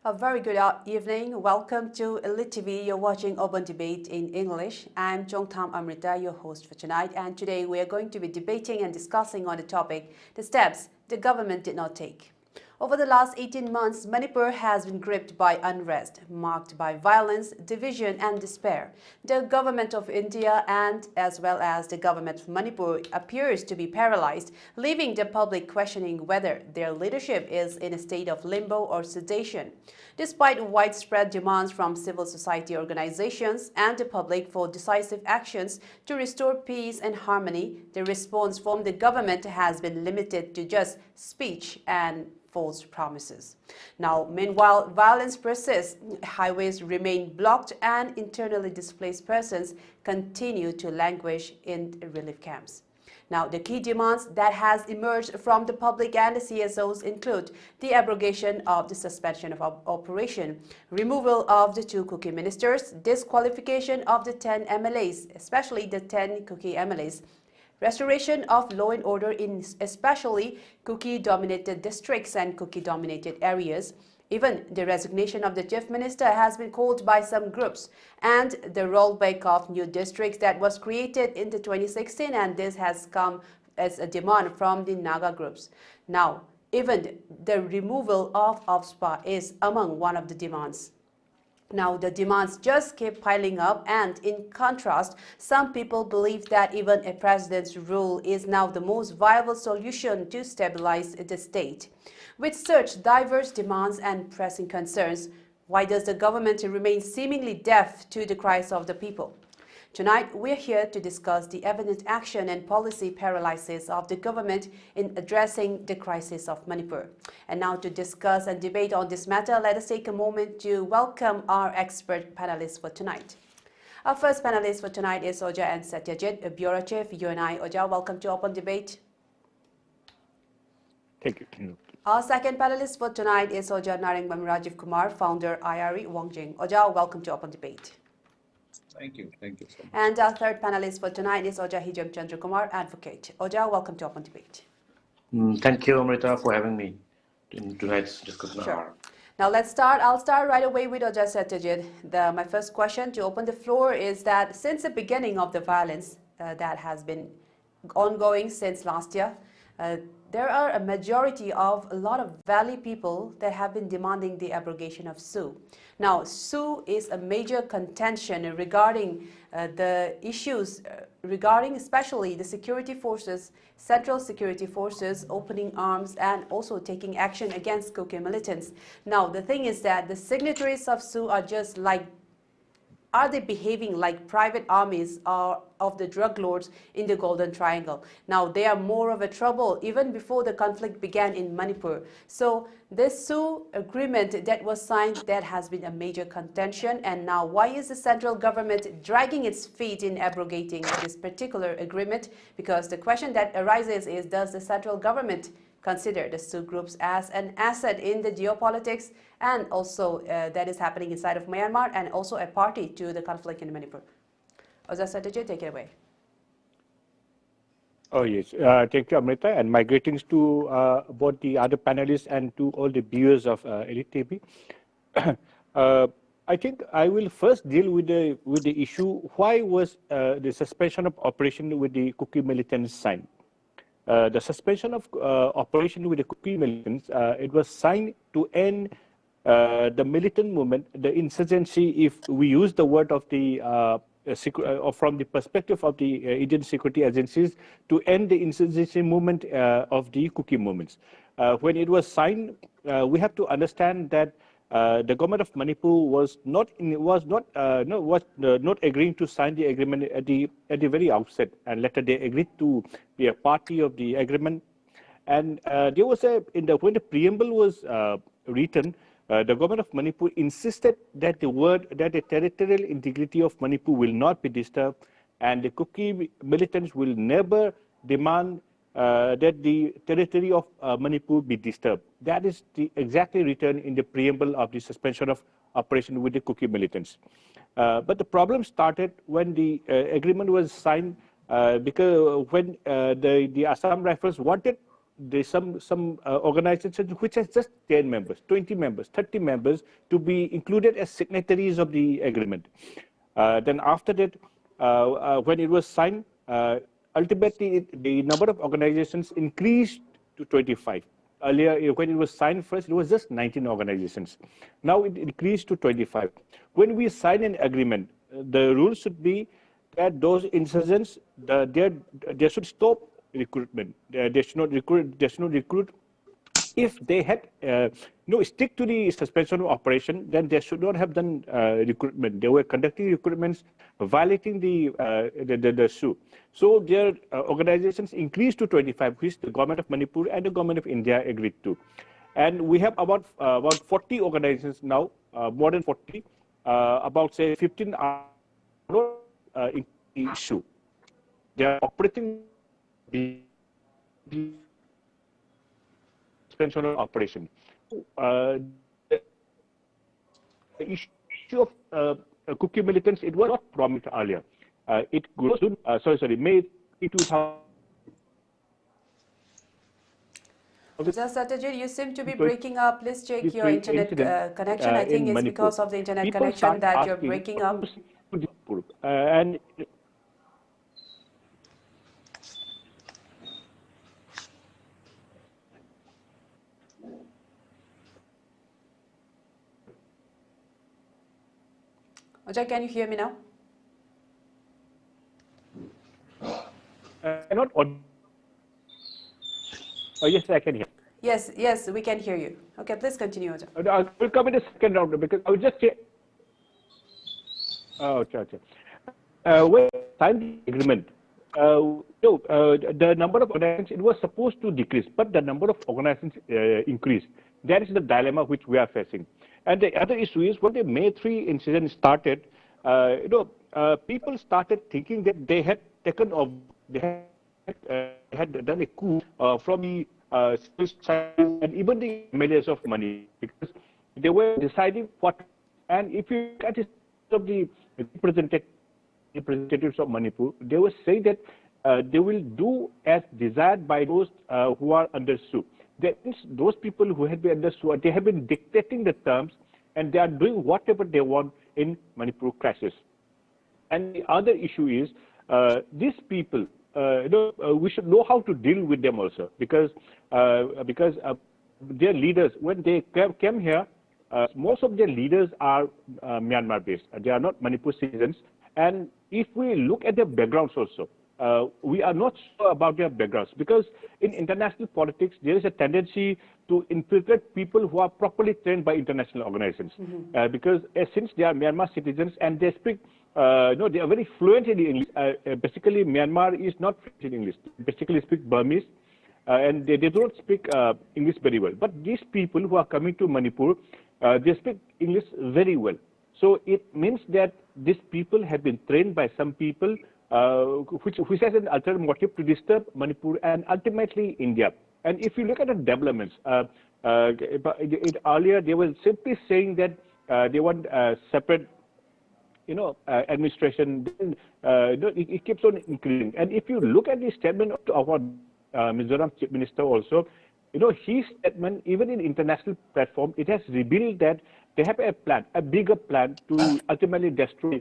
A very good evening. Welcome to ELITETV. You're watching Open Debate in English. I'm CHONGTHAM AMRITA, your host for tonight. And today we are going to be debating and discussing on the topic, the steps the government did not take. Over the last 18 months, Manipur has been gripped by unrest, marked by violence, division and despair. The government of India and as well as the government of Manipur appears to be paralyzed, leaving the public questioning whether their leadership is in a state of limbo or sedation. Despite widespread demands from civil society organizations and the public for decisive actions to restore peace and harmony, the response from the government has been limited to just speech and false promises. Now, meanwhile, violence persists, highways remain blocked, and internally displaced persons continue to languish in relief camps. Now, the key demands that has emerged from the public and the CSOs include the abrogation of the suspension of operation, removal of the 2 Kuki ministers, disqualification of the 10 MLAs, especially the 10 Kuki MLAs, restoration of law and order in especially Kuki-dominated districts and Kuki-dominated areas. Even the resignation of the chief minister has been called by some groups, and the rollback of new districts that was created in 2016, and this has come as a demand from the Naga groups. Now, even the removal of OFSPA is among one of the demands. Now, the demands just keep piling up, and in contrast, some people believe that even a president's rule is now the most viable solution to stabilize the state. With such diverse demands and pressing concerns, why does the government remain seemingly deaf to the cries of the people? Tonight, we're here to discuss the evident action and policy paralysis of the government in addressing the crisis of Manipur. And now to discuss and debate on this matter, let us take a moment to welcome our expert panelists for tonight. Our first panelist for tonight is Oja and SATYAJEET, a Bureau Chief, UNI. Oja, welcome to Open Debate. Thank you. Our second panelist for tonight is Oja NARENGBAM RAJIVKUMAR, founder, IRE, WANGJING. Oja, welcome to Open Debate. Thank you so much. And our third panelist for tonight is HIJAM CHANDRAKUMAR, advocate. Oja, welcome to Open Debate. Thank you, Amrita, for having me in tonight's discussion. Sure. Now let's start. I'll start right away with Oja SATYAJEET. My first question to open the floor is that since the beginning of the violence that has been ongoing since last year, there are a majority of a lot of Valley people that have been demanding the abrogation of SU. Now, SU is a major contention regarding the issues regarding especially the security forces, central security forces opening arms and also taking action against Kuki militants. Now, the thing is that the signatories of SU are just like, are they behaving like private armies of the drug lords in the Golden Triangle? Now, they are more of a trouble even before the conflict began in Manipur. So this SU agreement that was signed, that has been a major contention. And now, why is the central government dragging its feet in abrogating this particular agreement? Because the question that arises is, does the central government consider the SU groups as an asset in the geopolitics and also that is happening inside of Myanmar and also a party to the conflict in Manipur? Oja SATYAJEET, take it away. Oh, yes. Thank you, Amrita, and my greetings to both the other panelists and to all the viewers of ELITETV. I think I will first deal with the issue, why was the suspension of operation with the Kuki militants signed? The suspension of operation with the Kuki militants, it was signed to end the militant movement, the insurgency, if we use the word of the from the perspective of the Indian security agencies, to end the insurgency movement of the Kuki movements. When it was signed, we have to understand that the government of Manipur was not agreeing to sign the agreement at the very outset, and later they agreed to be a party of the agreement. And there was when the preamble was written, the government of Manipur insisted that the territorial integrity of Manipur will not be disturbed, and the Kuki militants will never demand that the territory of Manipur be disturbed. That is exactly written in the preamble of the suspension of operation with the Kuki militants. But the problem started when the agreement was signed, because when the Assam Rifles wanted there's some organizations which has just 10 members, 20 members, 30 members to be included as signatories of the agreement. Then after that, when it was signed, ultimately the number of organizations increased to 25. Earlier, when it was signed first, it was just 19 organizations. Now it increased to 25. When we sign an agreement, the rule should be that those insurgents, they should stop recruitment. They should not recruit. If they had stick to the suspension of operation, then they should not have done recruitment. They were conducting recruitments, violating the SU. So their organizations increased to 25, which the government of Manipur and the government of India agreed to. And we have about 40 organizations now, more than 40, about say 15 are in the issue. They are operating the suspension of operation. The issue of cookie militants, it was not promised earlier. It goes to May 2000. SATYAJEET, you seem to be breaking up. Please check your internet connection. I think it's because of the internet connection that you're breaking up. And Ajay, can you hear me now? Not on. Oh, yes, I can hear. Yes, we can hear you. Okay, please continue, Ajay. I will come in the second round because I will just say. Oh, okay. When we signed the agreement, the number of organizations, it was supposed to decrease, but the number of organizations increased. That is the dilemma which we are facing. And the other issue is when the May 3 incident started, people started thinking that they had taken off, they had done a coup from the civil society and even the MLAs of money, because they were deciding what. And if you look at the representatives of Manipur, they were saying that they will do as desired by those who are under SU. That means those people who had been under SU, they have been dictating the terms and they are doing whatever they want in Manipur crisis. And the other issue is these people, we should know how to deal with them also, because their leaders, when they came here, most of their leaders are Myanmar-based. They are not Manipur citizens. And if we look at their backgrounds also, we are not sure about their backgrounds, because in international politics, there is a tendency to infiltrate people who are properly trained by international organizations. Because since they are Myanmar citizens and they speak, they are very fluent in English. Basically, Myanmar is not fluent in English. They basically speak Burmese, and they do not speak English very well. But these people who are coming to Manipur, they speak English very well. So it means that these people have been trained by some people which has an ulterior motive to disturb Manipur and ultimately India. And if you look at the developments, earlier they were simply saying that they want separate, administration. Then, it keeps on increasing. And if you look at the statement of our Mizoram Chief Minister also, his statement, even in international platform, it has revealed that they have a plan, a bigger plan to ultimately destroy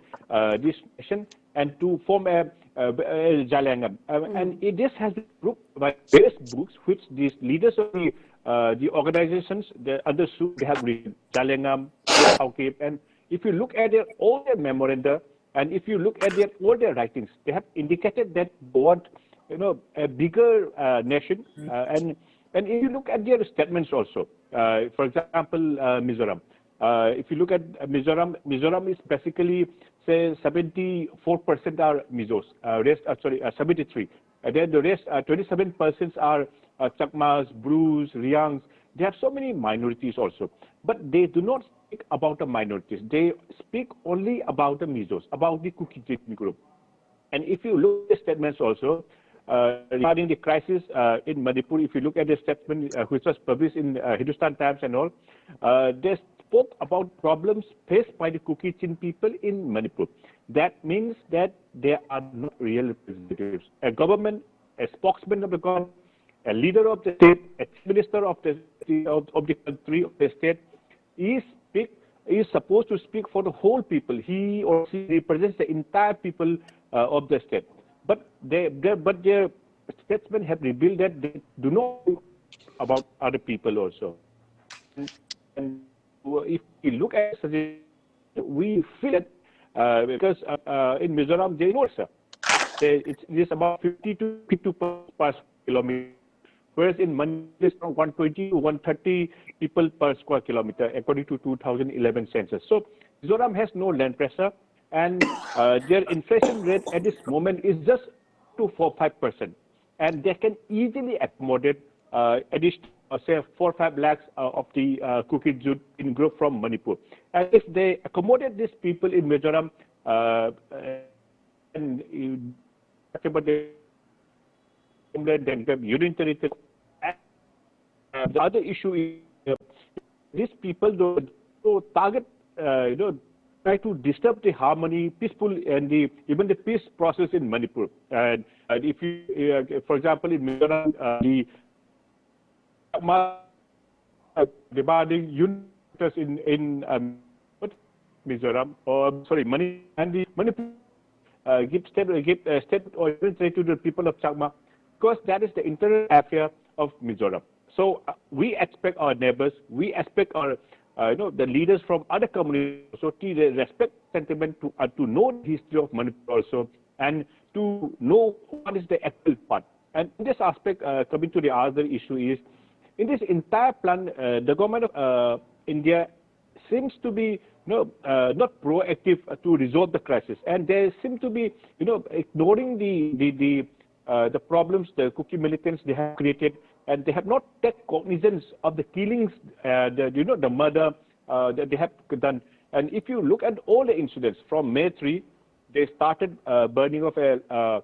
this nation and to form a Jalangam. And this has been proved by various books which these leaders of the organizations, the other they have written, Jalangam, and if you look at all their memoranda and if you look at all their writings, they have indicated that they want, a bigger nation. And if you look at their statements also, for example, Mizoram. If you look at Mizoram is basically, say, 74% are Mizos, 73. And then the rest, 27% are Chakmas, Brus, Riangs. They have so many minorities also. But they do not speak about the minorities. They speak only about the Mizos, about the Kuki group. And if you look at the statements also, regarding the crisis in Manipur, if you look at the statement which was published in Hindustan Times and all, they spoke about problems faced by the Kuki-Chin people in Manipur. That means that they are not real representatives. A government, a spokesman of the government, a leader of the state, a minister of the country, of the state, is supposed to speak for the whole people. He or she represents the entire people of the state. But their statesmen have revealed that they do not think about other people also. And if we look at it, we feel that because in Mizoram there is no, sir. It is about 50 to 52 per kilometer, whereas in Manipur it's from 120 to 130 people per square kilometer, according to 2011 census. So Mizoram has no land pressure, and their inflation rate at this moment is just 2.45%, and they can easily accommodate additional, say, 4 or 5 lakhs of the cookie jute in group from Manipur. And if they accommodate these people in Mizoram, and about the union territory, the other issue is these people don't target, try to disturb the harmony, peaceful, and even the peace process in Manipur. And if you, for example, in Mizoram, regarding units in Mizoram, or sorry, Manipur give state or to the people of Changma, because that is the internal affair of Mizoram. So we expect our neighbors, we expect our the leaders from other communities also to respect sentiment, to know the history of Manipur also, and to know what is the actual part. And in this aspect, coming to the other issue is, in this entire plan, the government of India seems to be not proactive to resolve the crisis, and they seem to be ignoring the problems the Kuki militants they have created, and they have not taken cognizance of the killings, the murder that they have done. And if you look at all the incidents from May 3, they started burning of a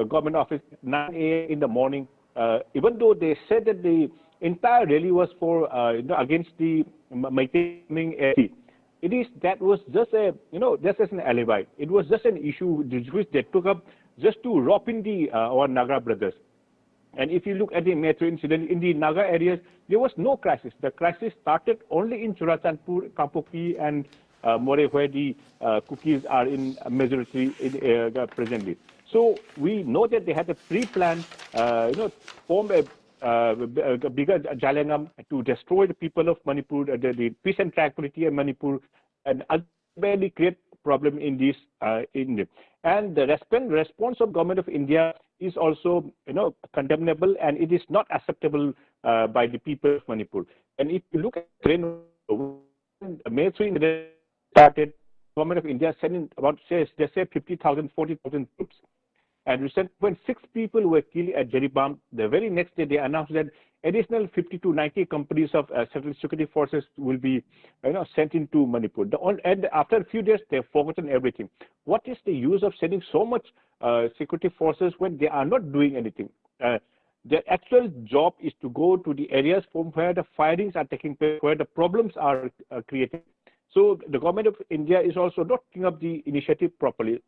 government office at 9 a.m. in the morning, even though they said that the entire rally was for against the maintaining a. That was just a just as an alibi. It was just an issue which they took up just to rope in our Naga brothers. And if you look at the Metro incident in the Naga areas, there was no crisis. The crisis started only in Churachandpur, Kampoki, and More, where the cookies are in majority presently. So we know that they had a pre-planned, form a bigger Jalangam to destroy the people of Manipur, the peace and tranquility in Manipur, and ultimately create problem in this India. And the response of government of India is also condemnable, and it is not acceptable by the people of Manipur. And if you look at May 3 started, government of India sending about they say 50,000, 40,000 troops. And recently, when 6 people were killed at RAJIVKUMAR, the very next day they announced that additional 50 to 90 companies of central security forces will be sent into Manipur. And after a few days, they've forgotten everything. What is the use of sending so much security forces when they are not doing anything? Their actual job is to go to the areas from where the firings are taking place, where the problems are created. So the government of India is also not taking up the initiative properly.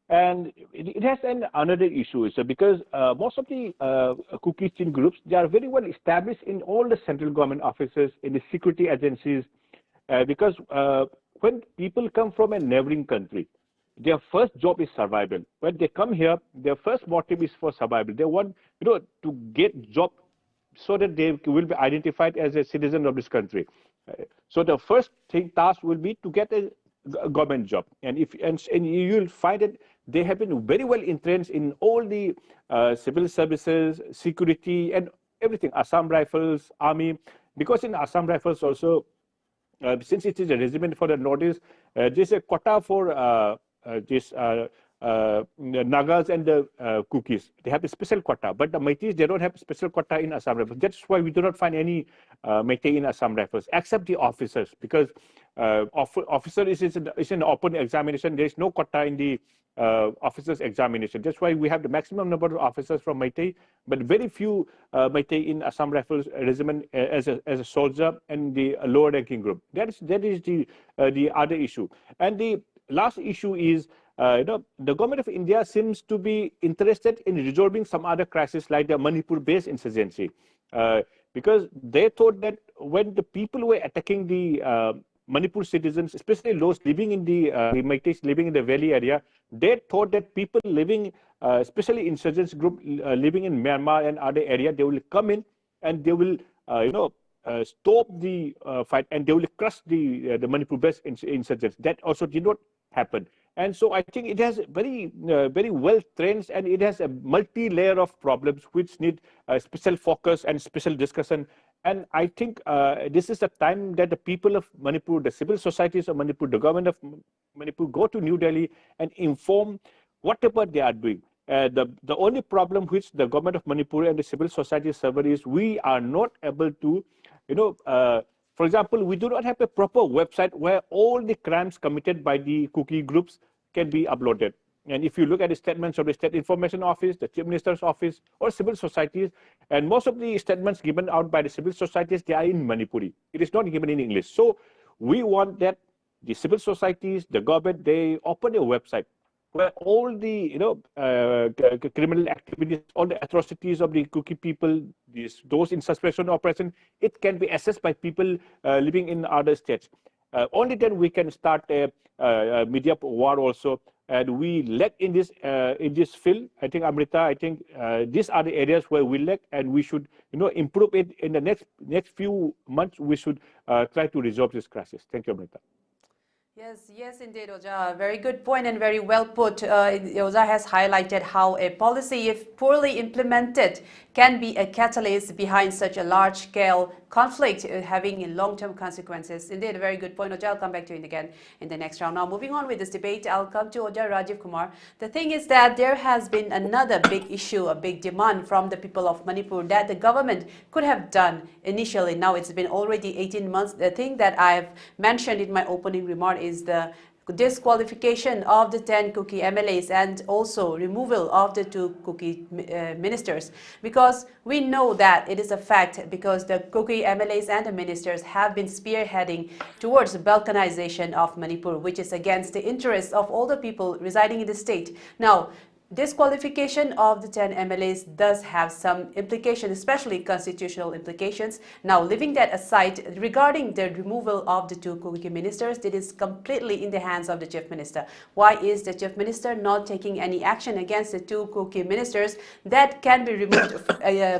And it has another issue, so because most of the cookie chain groups, they are very well established in all the central government offices, in the security agencies, because when people come from a neighboring country, their first job is survival. When they come here, their first motive is for survival. They want to get job so that they will be identified as a citizen of this country. So the first task will be to get a government job, and you will find that they have been very well entrenched in all the civil services, security, and everything. Assam Rifles, Army, because in Assam Rifles also, since it is a regiment for the Northeast, there's a quota for this Nagas and the cookies. They have a special quota, but the Meiteis, they don't have a special quota in Assam Rifles. That's why we do not find any Meitei in Assam Rifles, except the officers, because officer is an open examination. There is no quota in the officers examination. That's why we have the maximum number of officers from Meitei, but very few Meitei in Assam Rifles regiment as a soldier and the lower ranking group. That is the other issue. And the last issue is the government of India seems to be interested in resolving some other crisis like the Manipur-based insurgency, because they thought that when the people were attacking the Manipur citizens, especially those living in the living in the valley area, they thought that people living, especially insurgents group living in Myanmar and other area, they will come in and they will, stop the fight and they will crush the Manipur-based insurgents. That also did not happen. And so I think it has very well trained, and it has a multi-layer of problems which need special focus and special discussion. And I think this is the time that the people of Manipur, the civil societies of Manipur, the government of Manipur go to New Delhi and inform whatever they are doing. The only problem which the government of Manipur and the civil society suffer is we are not able to, for example, we do not have a proper website where all the crimes committed by the cookie groups can be uploaded. And if you look at the statements of the State Information Office, the Chief Minister's Office, or civil societies, and most of the statements given out by the civil societies, they are in Manipuri. It is not given in English. So we want that the civil societies, the government, they open a website where all the criminal activities, all the atrocities of the cookie people, those in suspicion of operation, it can be assessed by people living in other states. Only then we can start a media war also. And we lack in this field. I think Amrita, I think these are the areas where we lack, and we should improve it in the next few months. We should try to resolve this crisis. Thank you, Amrita. Yes, indeed, Oja. Very good point and very well put. Oja has highlighted how a policy, if poorly implemented, can be a catalyst behind such a large-scale conflict, having long-term consequences. Indeed, a very good point, Oja. I'll come back to it again in the next round. Now, moving on with this debate, I'll come to Oja RAJIVKUMAR. The thing is that there has been another big issue, a big demand from the people of Manipur that the government could have done initially. Now, it's been already 18 months. The thing that I've mentioned in my opening remark is the disqualification of the 10 cookie MLAs and also removal of the 2 cookie ministers, because we know that it is a fact, because the cookie MLAs and the ministers have been spearheading towards the balkanization of Manipur, which is against the interests of all the people residing in the state. Now, disqualification of the 10 MLAs does have some implications, especially constitutional implications. Now, leaving that aside, regarding the removal of the 2 cookie ministers, it is completely in the hands of the Chief Minister. Why is the Chief Minister not taking any action against the 2 cookie ministers that can be removed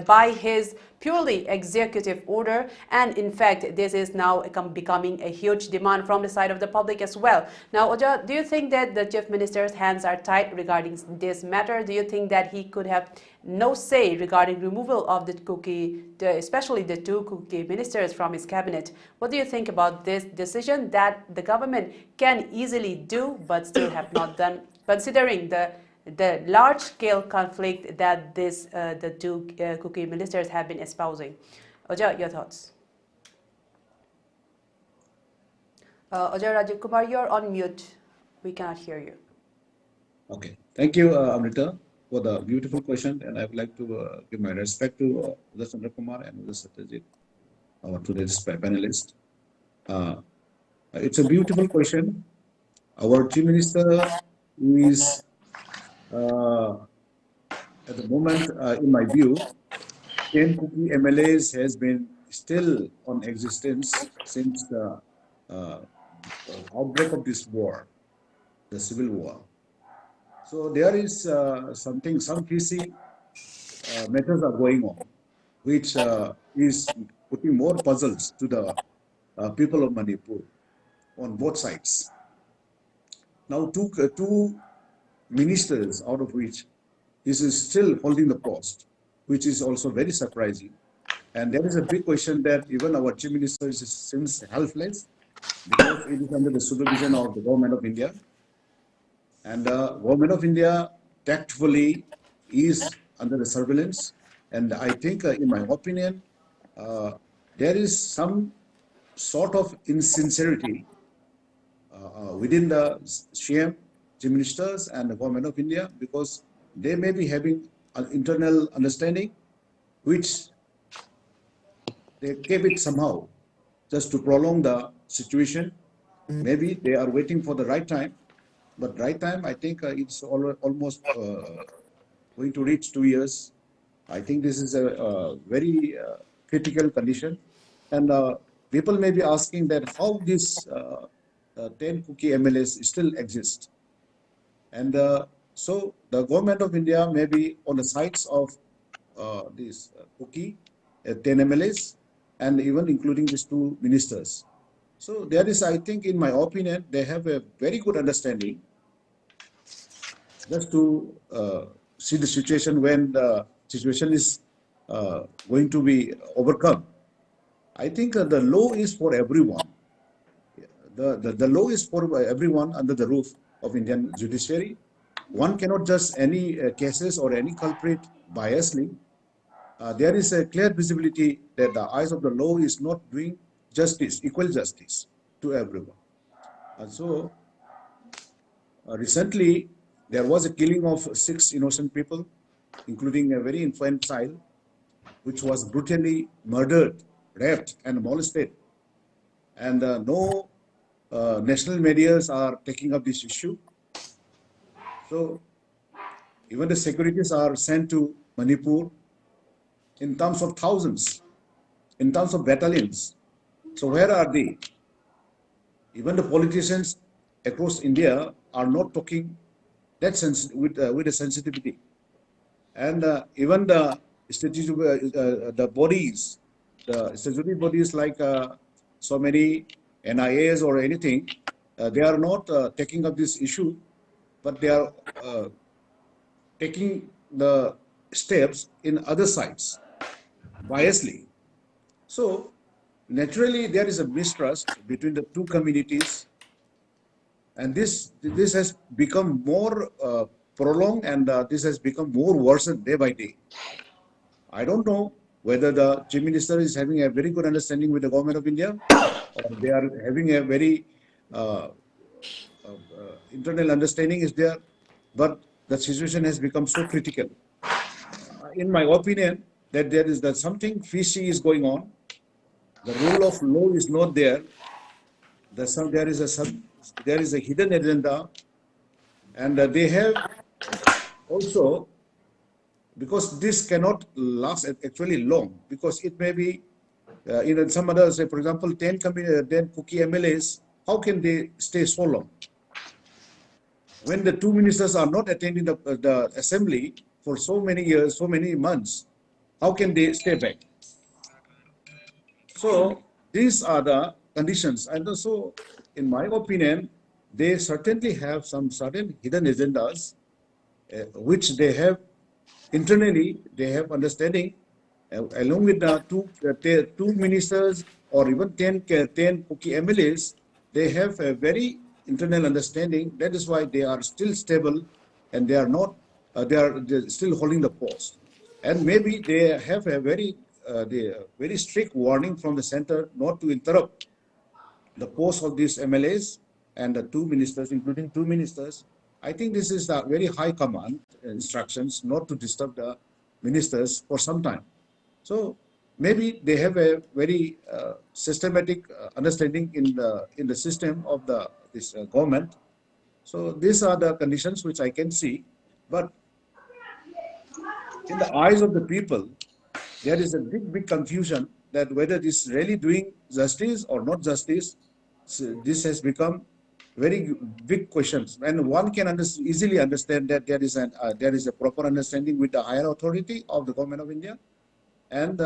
by his purely executive order? And in fact, this is now becoming a huge demand from the side of the public as well. Now, Oja, do you think that the Chief Minister's hands are tied regarding this matter? Do you think that he could have no say regarding removal of the cookie, especially the 2 cookie ministers from his cabinet? What do you think about this decision that the government can easily do but still have not done, considering the large-scale conflict that the 2 cookie ministers have been espousing? Oja, your thoughts? Oja RAJIVKUMAR, you're on mute. We cannot hear you. Okay. Thank you, Amrita, for the beautiful question. And I would like to give my respect to CHANDRAKUMAR and SATYAJEET, our today's panelist. It's a beautiful question. Our Chief Minister is at the moment, in my view, 10 cookie MLAs has been still on existence since the outbreak of this war, the civil war. So there is some fishy matters are going on, which is putting more puzzles to the people of Manipur on both sides. Now, two ministers, out of which is still holding the post, which is also very surprising. And there is a big question that even our Chief Minister seems helpless, because it is under the supervision of the Government of India. And the Government of India tactfully is under the surveillance. And I think, in my opinion, there is some sort of insincerity within the CM, Chief Ministers, and the Government of India, because they may be having an internal understanding, which they keep it somehow just to prolong the situation. Maybe they are waiting for the right time But right time, I think it's almost going to reach 2 years. I think this is a very critical condition. And people may be asking that how this 10 cookie MLAs still exist. And so the government of India may be on the sides of these cookie 10 MLAs and even including these two ministers. So there is, I think, in my opinion, they have a very good understanding just to see the situation when the situation is going to be overcome. I think the law is for everyone. The law is for everyone under the roof of Indian judiciary. One cannot judge any cases or any culprit biasly. There is a clear visibility that the eyes of the law is not doing justice, equal justice to everyone. And so recently, there was a killing of 6 innocent people, including a very infant child, which was brutally murdered, raped, and molested. And no national medias are taking up this issue. So even the securities are sent to Manipur in terms of thousands, in terms of battalions. So where are they? Even the politicians across India are not talking that with a sensitivity. And even the bodies, the statutory bodies like so many NIAs or anything, they are not taking up this issue, but they are taking the steps in other sides biasly. So naturally, there is a mistrust between the two communities, and this has become more prolonged, and this has become more worsened day by day. I don't know whether the Chief Minister is having a very good understanding with the government of India, or they are having a very internal understanding is there, but the situation has become so critical. In my opinion, that there is something fishy is going on. The rule of law is not there. There is a hidden agenda, and they have also, because this cannot last actually long, because it may be in some others, say, for example, 10 cookie MLAs, how can they stay so long? When the two ministers are not attending the assembly for so many years, so many months, how can they stay back? So these are the conditions. And so, in my opinion, they certainly have some certain hidden agendas, which they have internally, they have understanding, along with the two ministers or even 10 cookie MLAs, they have a very internal understanding. That is why they are still stable, and they are not, they're still holding the post. And maybe they have a very strict warning from the center not to interrupt the post of these MLAs and the two ministers, including two ministers. I think this is the very high command instructions not to disturb the ministers for some time. So maybe they have a very systematic understanding in the system of this government. So these are the conditions which I can see. But in the eyes of the people, there is a big confusion that whether this is really doing justice or not justice. So this has become very big questions, and one can easily understand that there is a proper understanding with the higher authority of the government of India and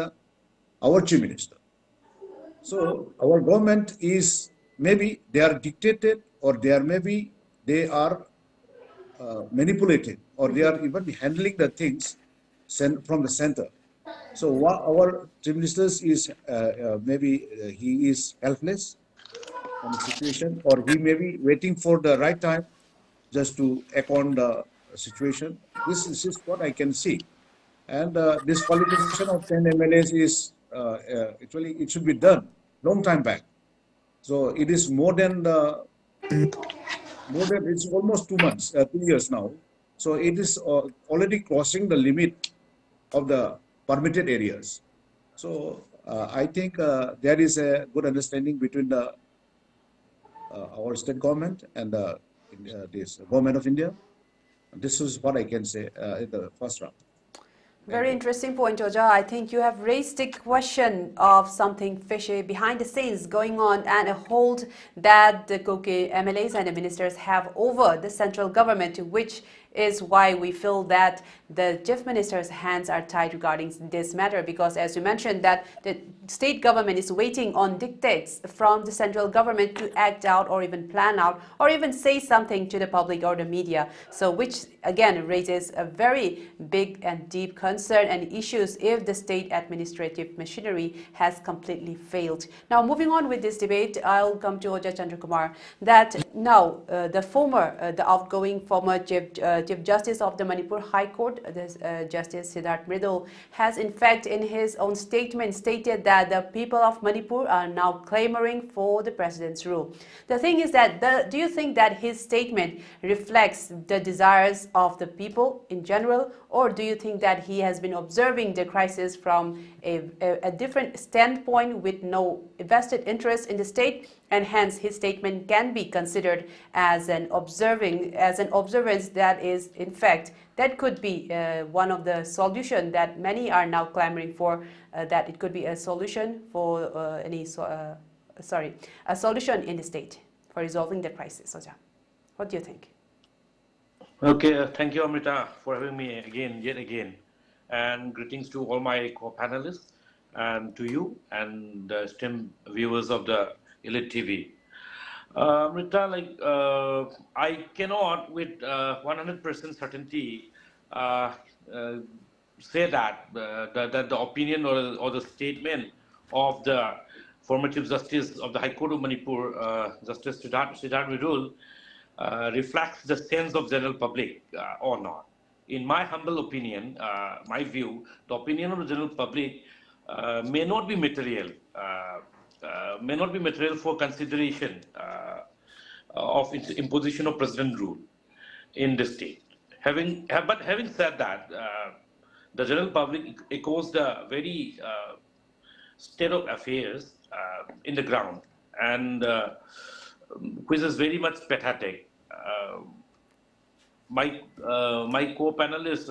our Chief Minister. So our government is, maybe they are dictated, or they are manipulated, or they are even handling the things from the center. So our Chief Minister is maybe he is helpless on the situation, or he may be waiting for the right time just to act on the situation. This is what I can see. And this politicization of 10 MLAs is actually, it should be done long time back. So it is it's almost 2 months, 2 years now. So it is already crossing the limit of the permitted areas. So I think there is a good understanding between our state government and the this government of India. This is what I can say in the first round. Very interesting point, Oja. I think you have raised the question of something fishy behind the scenes going on and a hold that the Koke MLAs and the ministers have over the central government, which is why we feel that the chief minister's hands are tied regarding this matter, because as you mentioned that the state government is waiting on dictates from the central government to act out or even plan out or even say something to the public or the media. So which again raises a very big and deep concern and issues if the state administrative machinery has completely failed. Now moving on with this debate, I'll come to Oja Chandrakumar, that now the outgoing former Chief Justice of the Manipur High Court, Justice Siddharth Mridul, has in fact in his own statement stated that the people of Manipur are now clamoring for the president's rule. The thing is that, do you think that his statement reflects the desires of the people in general, or do you think that he has been observing the crisis from a different standpoint with no vested interest in the state, and hence his statement can be considered as an observance that is in fact that could be one of the solution that many are now clamoring for, that it could be a solution for a solution in the state for resolving the crisis. Oja, what do you think? Okay, thank you, Amrita, for having me yet again. And greetings to all my co-panelists and to you and the esteemed viewers of the ELITETV. Amrita, I cannot with 100% certainty say that the opinion or the statement of the former Chief Justice of the High Court of Manipur, Justice Siddharth Mridul, reflects the sense of general public or not. In my humble opinion, my view, the opinion of the general public may not be material for consideration of its imposition of president rule in the state. Having said that, the general public echoes the very state of affairs in the ground, and which is very much pathetic. My co-panelist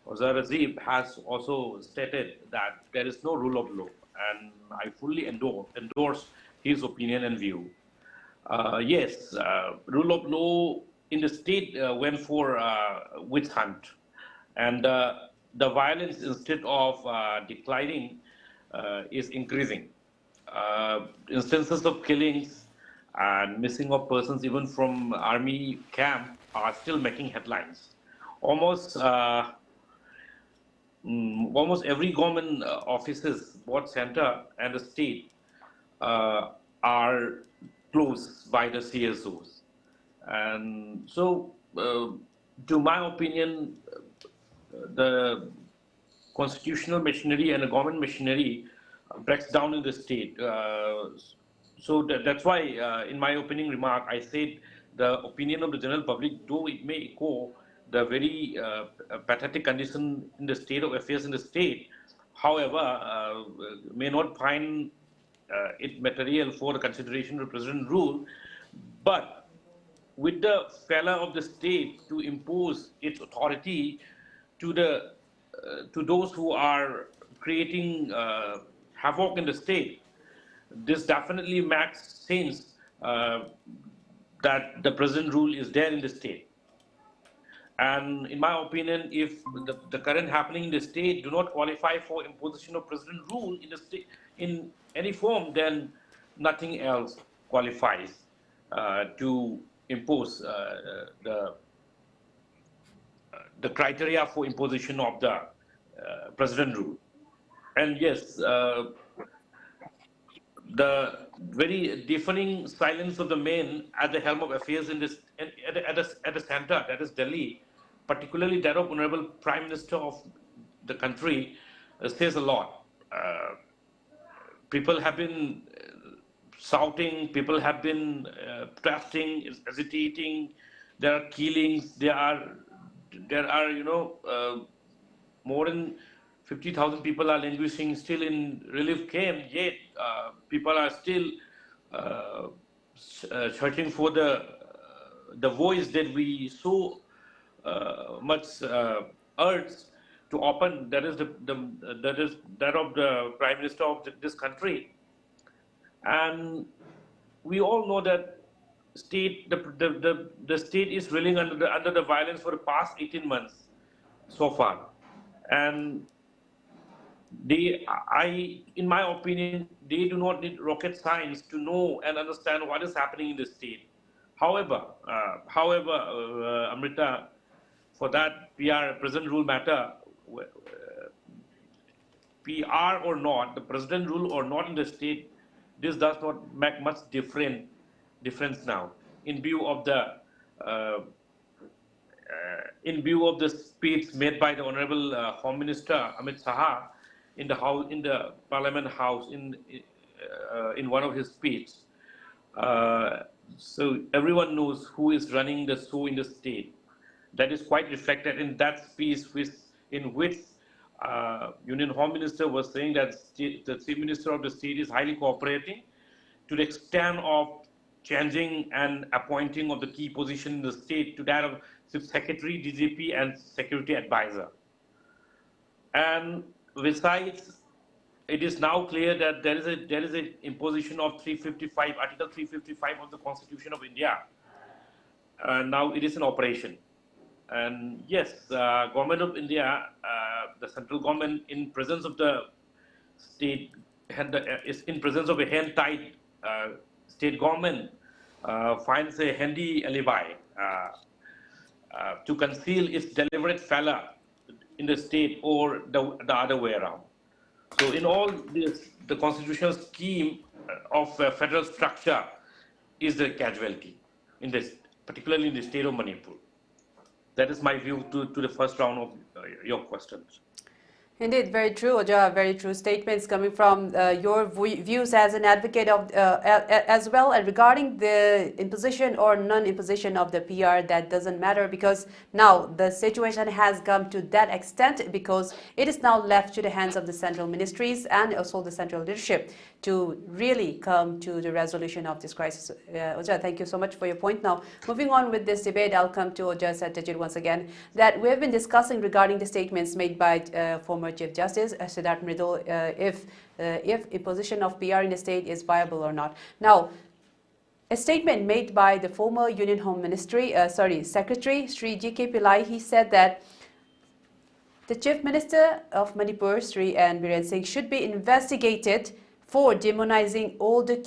Rajiv has also stated that there is no rule of law, and I fully endorse his opinion and view. Yes, rule of law in the state went for witch hunt, and the violence, instead of declining, is increasing. Instances of killings and missing of persons, even from army camp, are still making headlines. Almost every government offices, both center and the state, are closed by the CSOs. And so, to my opinion, the constitutional machinery and the government machinery breaks down in the state. So that's why, in my opening remark, I said the opinion of the general public, though it may echo the very pathetic condition in the state of affairs in the state, however, may not find it material for the consideration of president rule. But with the failure of the state to impose its authority to those who are creating havoc in the state, this definitely makes sense that the president rule is there in the state. And in my opinion, if the current happening in the state do not qualify for imposition of president rule in the state in any form, then nothing else qualifies to impose the criteria for imposition of the president rule. And yes, the very deafening silence of the men at the helm of affairs in this at the center, that is Delhi, particularly that of Honorable Prime Minister of the country, says a lot. People have been shouting, people have been protesting, agitating. There are killings. There are more than 50,000 people are languishing still in relief camp. Yet people are still searching for the the voice that we so much urge to open, that is that of the Prime Minister of this country. And we all know that the state is reeling under the violence for the past 18 months so far. And in my opinion, they do not need rocket science to know and understand what is happening in the state. However, Amrita, for that PR, present rule matter, PR or not, the president rule or not in the state, this does not make much difference now, in view of the speech made by the Honorable Home Minister Amit Shah in the Parliament House in one of his speeches. So everyone knows who is running the show in the state. That is quite reflected in that speech, in which Union Home Minister was saying that the Chief Minister of the state is highly cooperating to the extent of changing and appointing of the key position in the state to that of Chief Secretary, DGP, and Security Advisor. And besides, it is now clear that there is a imposition of Article 355 of the Constitution of India. Now it is in operation. And yes, Government of India, the central government, in presence of the state, is in presence of a hand-tied state government, finds a handy alibi to conceal its deliberate failure in the state, or the other way around. So in all this, the constitutional scheme of federal structure is the casualty, particularly in the state of Manipur. That is my view to the first round of your questions. Indeed, very true, Oja. Very true statements coming from your views as an advocate of, as well. And regarding the imposition or non-imposition of the PR, that doesn't matter, because now the situation has come to that extent, because it is now left to the hands of the central ministries and also the central leadership to really come to the resolution of this crisis. Oja, thank you so much for your point. Now, moving on with this debate, I'll come to Oja SATYAJEET once again, that we have been discussing regarding the statements made by former Chief Justice Siddharth Mridul, if imposition of PR in the state is viable or not. Now, a statement made by the former Union Home Secretary Sri G.K. Pillai, he said that the Chief Minister of Manipur, Sri N. Biren Singh, should be investigated for demonizing all the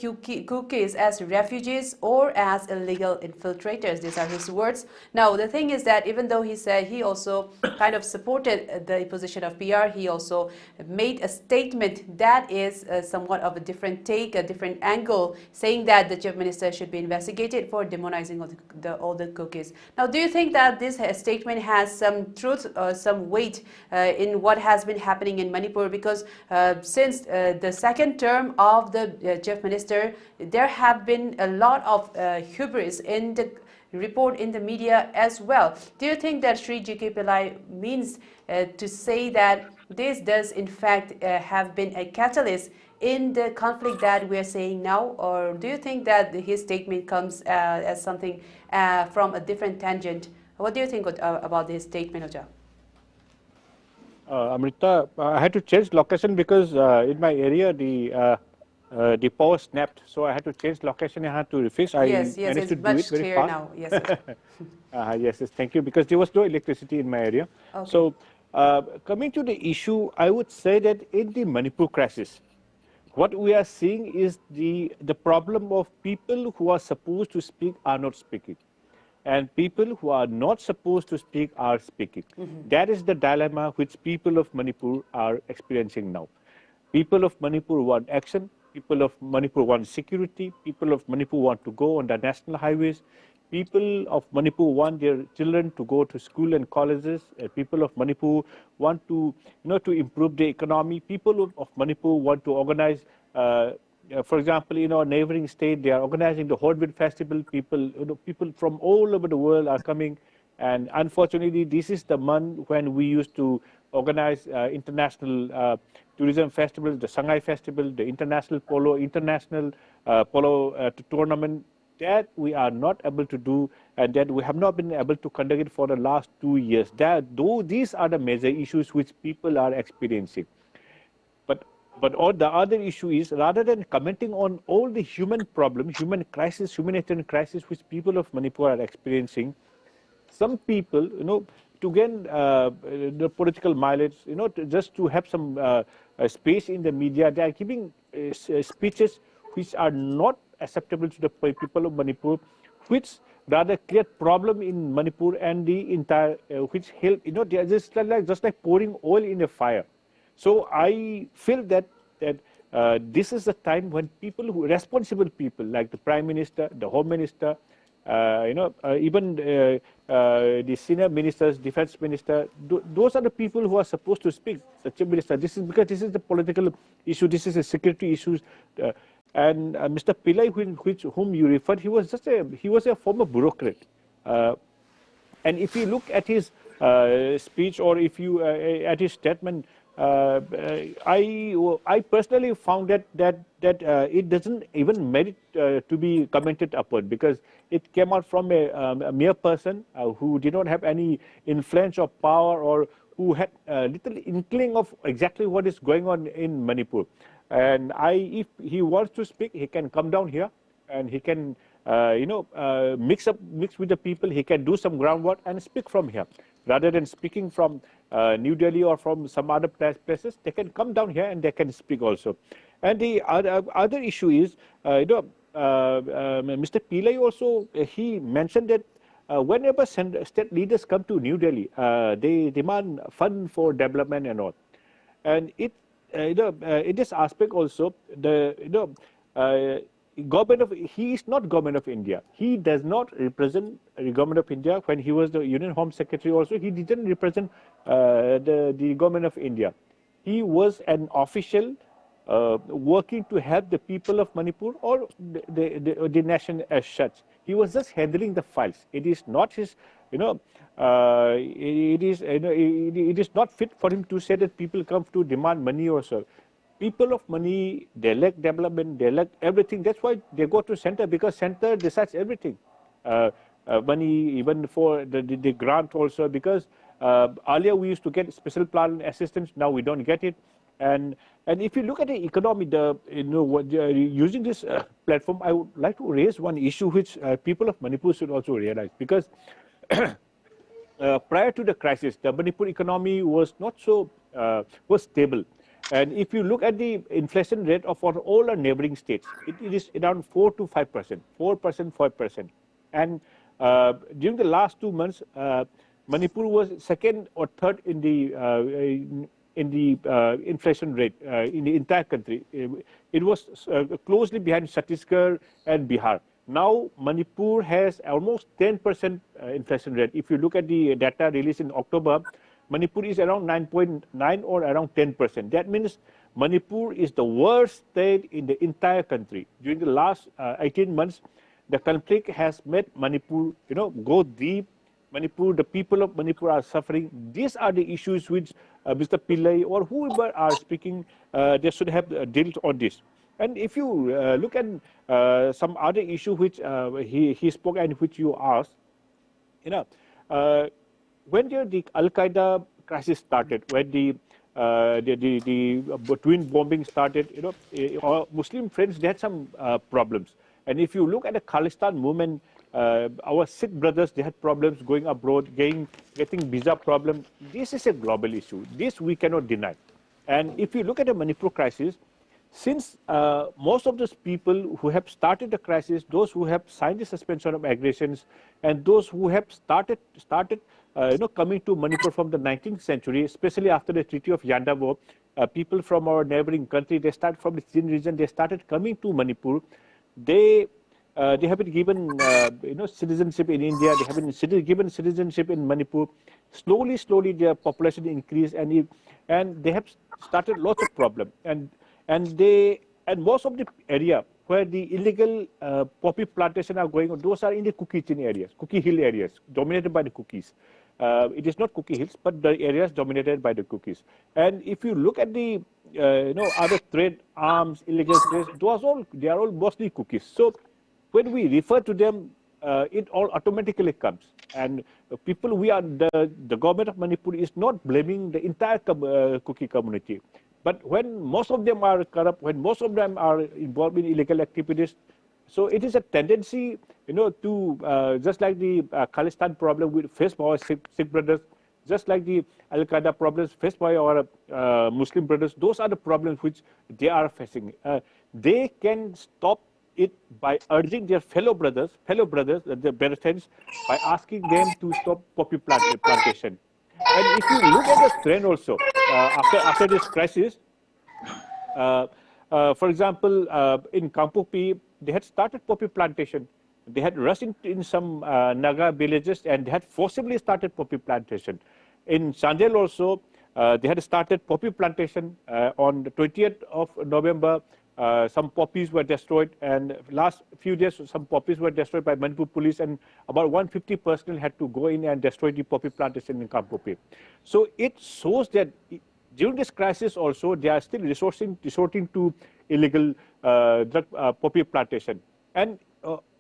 cookies as refugees or as illegal infiltrators. These are his words. Now, the thing is that even though he said he also kind of supported the imposition of PR, he also made a statement that is somewhat of a different take, a different angle, saying that the Chief Minister should be investigated for demonizing all the cookies. Now, do you think that this statement has some truth or some weight in what has been happening in Manipur? Because since the second term of the Chief Minister, there have been a lot of hubris in the report in the media as well. Do you think that Sri G.K. Pillai means to say that this does in fact have been a catalyst in the conflict that we are seeing now, or do you think that his statement comes as something from a different tangent? What do you think about this statement, Oja? Amrita, I had to change location because in my area the power snapped, so I had to change location. I had to refix. Yes, it's to much do it very clearer fast. now. Yes. Yes, thank you, because there was no electricity in my area. Okay. So coming to the issue, I would say that in the Manipur crisis, what we are seeing is the problem of people who are supposed to speak are not speaking, and people who are not supposed to speak are speaking. That is the dilemma which people of Manipur are experiencing now. People of Manipur want action. People of Manipur want security. People of Manipur want to go on the national highways. People of Manipur want their children to go to school and colleges. People of Manipur want to, to improve the economy. People of Manipur want to organize. For example, in our neighboring state, they are organizing the Hornbill Festival. People from all over the world are coming. And unfortunately, this is the month when we used to organize international tourism festivals, the Shanghai Festival, the International Polo Tournament. that we are not able to do, and that we have not been able to conduct it for the last 2 years. These are the major issues which people are experiencing. But all the other issue is, rather than commenting on all the human problem, human crisis, humanitarian crisis which people of Manipur are experiencing, some people, to gain the political mileage, just to have some space in the media, they are giving speeches which are not acceptable to the people of Manipur, which rather create problem in Manipur and the entire, which help, they are just like pouring oil in a fire. So I feel that this is the time when responsible people like the Prime Minister, the Home Minister, even the senior ministers, defense minister, those are the people who are supposed to speak. The chief minister. This is because this is the political issue. This is a security issue. And Mr. Pillai, whom you referred, he was a former bureaucrat. And if you look at his speech, or if you at his statement, I personally found that it doesn't even merit to be commented upon, because it came out from a mere person who did not have any influence or power, or who had little inkling of exactly what is going on in Manipur. And if he wants to speak, he can come down here and he can mix with the people. He can do some groundwork and speak from here, rather than speaking from New Delhi or from some other places. They can come down here and they can speak also. And the other issue is, Mr. Pillai also, he mentioned that whenever state leaders come to New Delhi, they demand fund for development and all. And in this aspect also, he is not government of India. He does not represent the government of India. When he was the Union Home Secretary also, he didn't represent the government of India. He was an official working to help the people of Manipur, or the nation as such. He was just handling the files. It is not his, it is not fit for him to say that people come to demand money or so. People of money, they lack development, they lack everything. That's why they go to center, because center decides everything. Money, even for the grant also, because earlier we used to get special plan assistance, now we don't get it. And if you look at the economy, using this platform, I would like to raise one issue which people of Manipur should also realize, because prior to the crisis, the Manipur economy was not so was stable. And if you look at the inflation rate of all our neighboring states, it is around 4 to 5%, 4%, 5%. And during the last 2 months, Manipur was second or third in the inflation rate in the entire country. It was closely behind Chhattisgarh and Bihar. Now Manipur has almost 10% inflation rate. If you look at the data released in October, Manipur is around 9.9 or around 10%. That means Manipur is the worst state in the entire country. During the last 18 months, the conflict has made Manipur, go deep. Manipur, the people of Manipur are suffering. These are the issues which Mr. Pillai or whoever are speaking, they should have dealt on this. And if you look at some other issue which he spoke and which you asked, when the Al-Qaeda crisis started, when the twin bombing started, Muslim friends, they had some problems. And if you look at the Khalistan movement, our Sikh brothers, they had problems going abroad, getting visa problem. This is a global issue. This we cannot deny. And if you look at the Manipur crisis, since most of those people who have started the crisis, those who have signed the suspension of aggressions, and those who have started coming to Manipur from the 19th century, especially after the Treaty of Yandabo, people from our neighboring country, they start from the Chin region, they started coming to Manipur. They have been given citizenship in India, they have been given citizenship in Manipur. Slowly their population increased, and they have started lots of problems. And most of the area where the illegal poppy plantation are going on, those are in the Kuki Chin areas, Kuki Hill areas, dominated by the Kukis. It is not Kuki Hills, but the areas dominated by the Kukis. And if you look at the other trade, arms, illegal trade, they are all mostly Kukis. So when we refer to them, it all automatically comes. And people, the government of Manipur is not blaming the entire Kuki community. But when most of them are corrupt, when most of them are involved in illegal activities, so it is a tendency, to just like the Khalistan problem faced by our Sikh brothers, just like the Al-Qaeda problems faced by our Muslim brothers, those are the problems which they are facing. They can stop it by urging their fellow brothers, their Barathans, by asking them to stop poppy plantation. And if you look at the trend also, after this crisis, for example, in Kampupi, they had started poppy plantation. They had rushed in some Naga villages and they had forcibly started poppy plantation. In Chandel also, they had started poppy plantation on the 20th of November. Some poppies were destroyed, and last few days some poppies were destroyed by Manipur police, and about 150 personnel had to go in and destroy the poppy plantation in Kampupi. So it shows that during this crisis also they are still resorting to illegal drug poppy plantation. And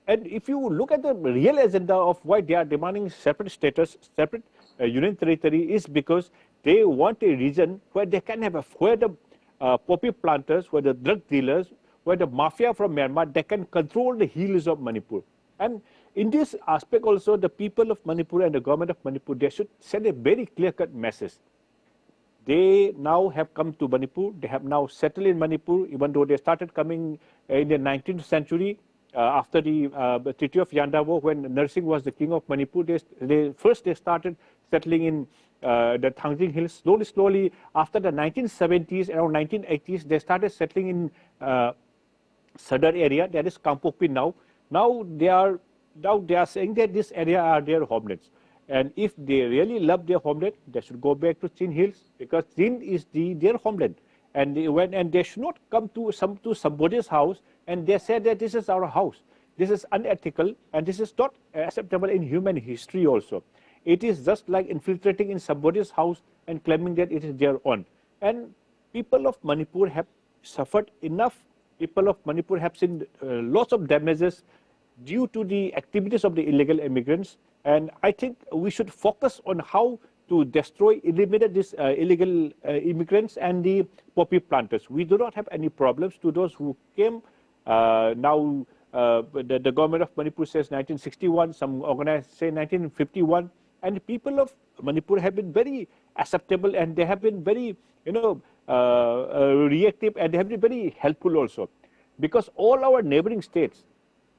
if you look at the real agenda of why they are demanding separate status, separate union territory, is because they want a region where they can have where the poppy planters, where the drug dealers, where the mafia from Myanmar, they can control the hills of Manipur. And in this aspect also, the people of Manipur and the government of Manipur, they should send a very clear-cut message. They now have come to Manipur, they have now settled in Manipur, even though they started coming in the 19th century, after the Treaty of Yandawo, when Narsingh was the king of Manipur. They started settling in the Thangjing Hills. Slowly, after the 1970s, around 1980s, they started settling in Sadar area, that is Kampupi now. Now they are saying that this area are their homelands. And if they really love their homeland, they should go back to Chin Hills, because Chin is their homeland. And they should not come to somebody's house and they say that this is our house. This is unethical and this is not acceptable in human history also. It is just like infiltrating in somebody's house and claiming that it is their own. And people of Manipur have suffered enough. People of Manipur have seen lots of damages due to the activities of the illegal immigrants. And I think we should focus on how to eliminate these illegal immigrants and the poppy planters. We do not have any problems to those who came. Now, the government of Manipur says 1961, some organizers say 1951. And the people of Manipur have been very acceptable and they have been very, reactive, and they have been very helpful also. Because all our neighboring states,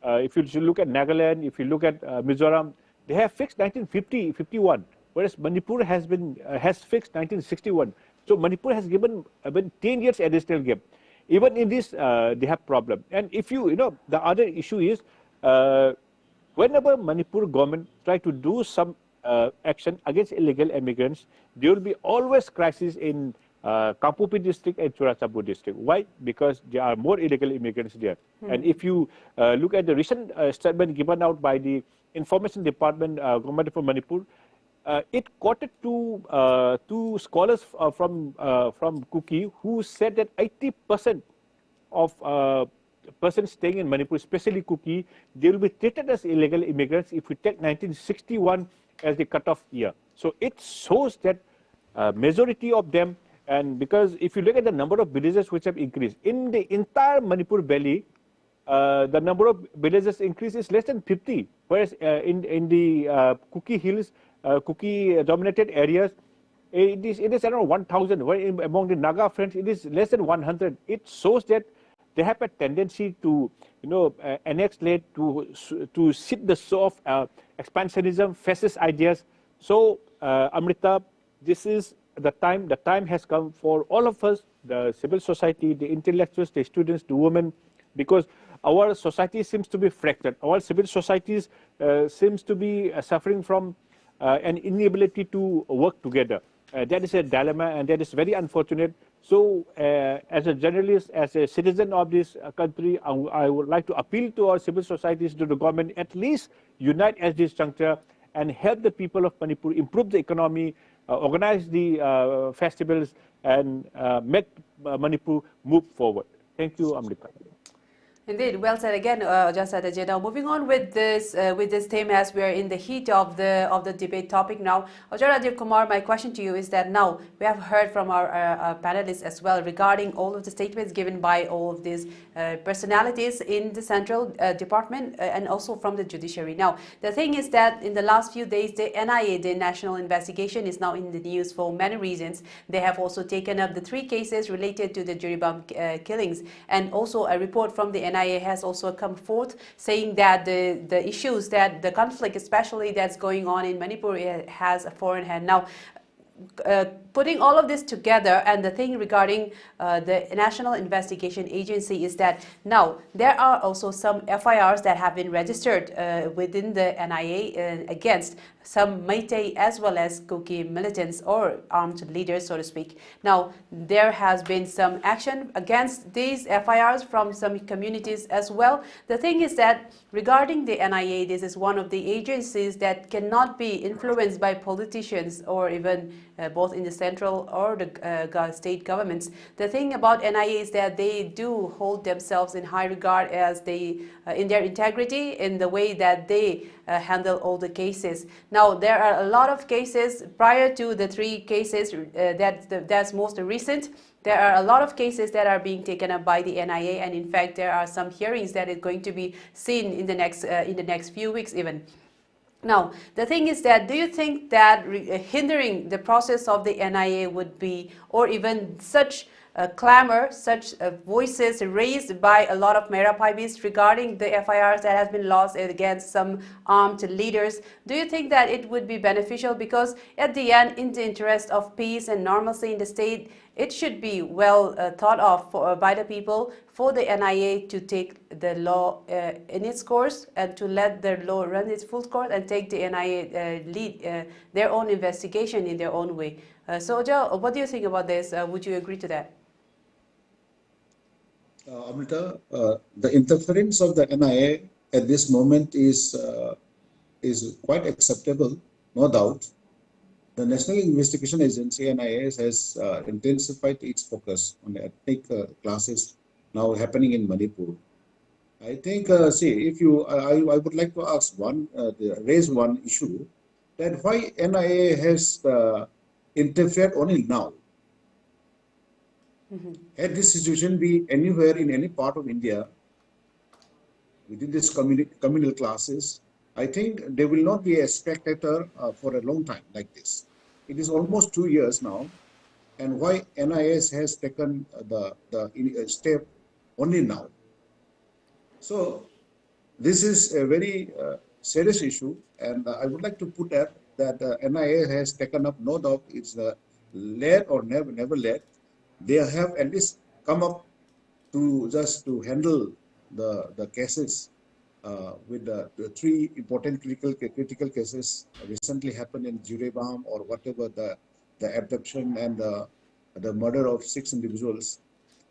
if you look at Nagaland, if you look at Mizoram, they have fixed 1951, whereas Manipur has fixed 1961. So Manipur has given 10 years additional gap. Even in this, they have problem. And if the other issue is, whenever Manipur government try to do some action against illegal immigrants, there will be always crisis in Kampupi district and Churachapu district. Why? Because there are more illegal immigrants there. And if you look at the recent statement given out by the Information Department, Government of Manipur, it quoted two scholars from Kuki who said that 80% of persons staying in Manipur, especially Kuki, they will be treated as illegal immigrants if we take 1961 as the cutoff year. So it shows that majority of them, and because if you look at the number of villages which have increased, in the entire Manipur Valley, the number of villages increase is less than 50, whereas in the Kuki Hills, Kuki-dominated areas, it is around 1,000, where among the Naga friends, it is less than 100. It shows that they have a tendency to, annex land, to sit the show of expansionism, fascist ideas. So, Amrita, this is the time. The time has come for all of us, the civil society, the intellectuals, the students, the women, because our society seems to be fractured. Our civil societies seems to be suffering from an inability to work together. That is a dilemma, and that is very unfortunate. So, as a journalist, as a citizen of this country, I would like to appeal to our civil societies, to the government, at least unite at this juncture and help the people of Manipur improve the economy, organize the festivals, and make Manipur move forward. Thank you, Amrita. Indeed, well said again, just SATYAJEET. Now, moving on with this theme, as we are in the heat of the debate topic now. RAJIVKUMAR, my question to you is that now we have heard from our panelists as well regarding all of the statements given by all of these personalities in the central department and also from the judiciary. Now, the thing is that in the last few days, the NIA, the National Investigation, is now in the news for many reasons. They have also taken up the 3 cases related to the GOVT killings, and also a report from the NIA has also come forth saying that the issues, that the conflict especially that's going on in Manipur has a foreign hand. Now, putting all of this together, and the thing regarding the National Investigation Agency is that now there are also some FIRs that have been registered within the NIA against some Meitei as well as Kuki militants or armed leaders, so to speak. Now, there has been some action against these FIRs from some communities as well. The thing is that regarding the NIA, this is one of the agencies that cannot be influenced by politicians or even both in the central or the state governments. The thing about NIA is that they do hold themselves in high regard as they, in their integrity, in the way that they handle all the cases. Now, there are a lot of cases prior to the 3 cases that's most recent. There are a lot of cases that are being taken up by the NIA, and in fact, there are some hearings that is going to be seen in the next few weeks even. Now, the thing is that, do you think that hindering the process of the NIA would be, or even such clamor, such voices raised by a lot of Merapaibis regarding the FIRs that has been lodged against some armed leaders, do you think that it would be beneficial? Because at the end, in the interest of peace and normalcy in the state, it should be well thought of by the people for the NIA to take the law in its course and to let the law run its full course and take the NIA lead their own investigation in their own way. So, Joe, what do you think about this? Would you agree to that? Amrita, the interference of the NIA at this moment is quite acceptable, no doubt. The National Investigation Agency, NIA, has intensified its focus on ethnic classes now happening in Manipur. I think, see, if you, I would like to ask raise one issue, that why NIA has interfered only now. Had this situation be anywhere in any part of India, within this communal classes, I think they will not be a spectator for a long time like this. It is almost 2 years now, and why NIS has taken the step only now. So this is a very serious issue, and I would like to put that NIA has taken up, no doubt it's led or never led. They have at least come up to just to handle the cases with the 3 important critical cases recently happened in GOVT or whatever, the abduction and the murder of 6 individuals,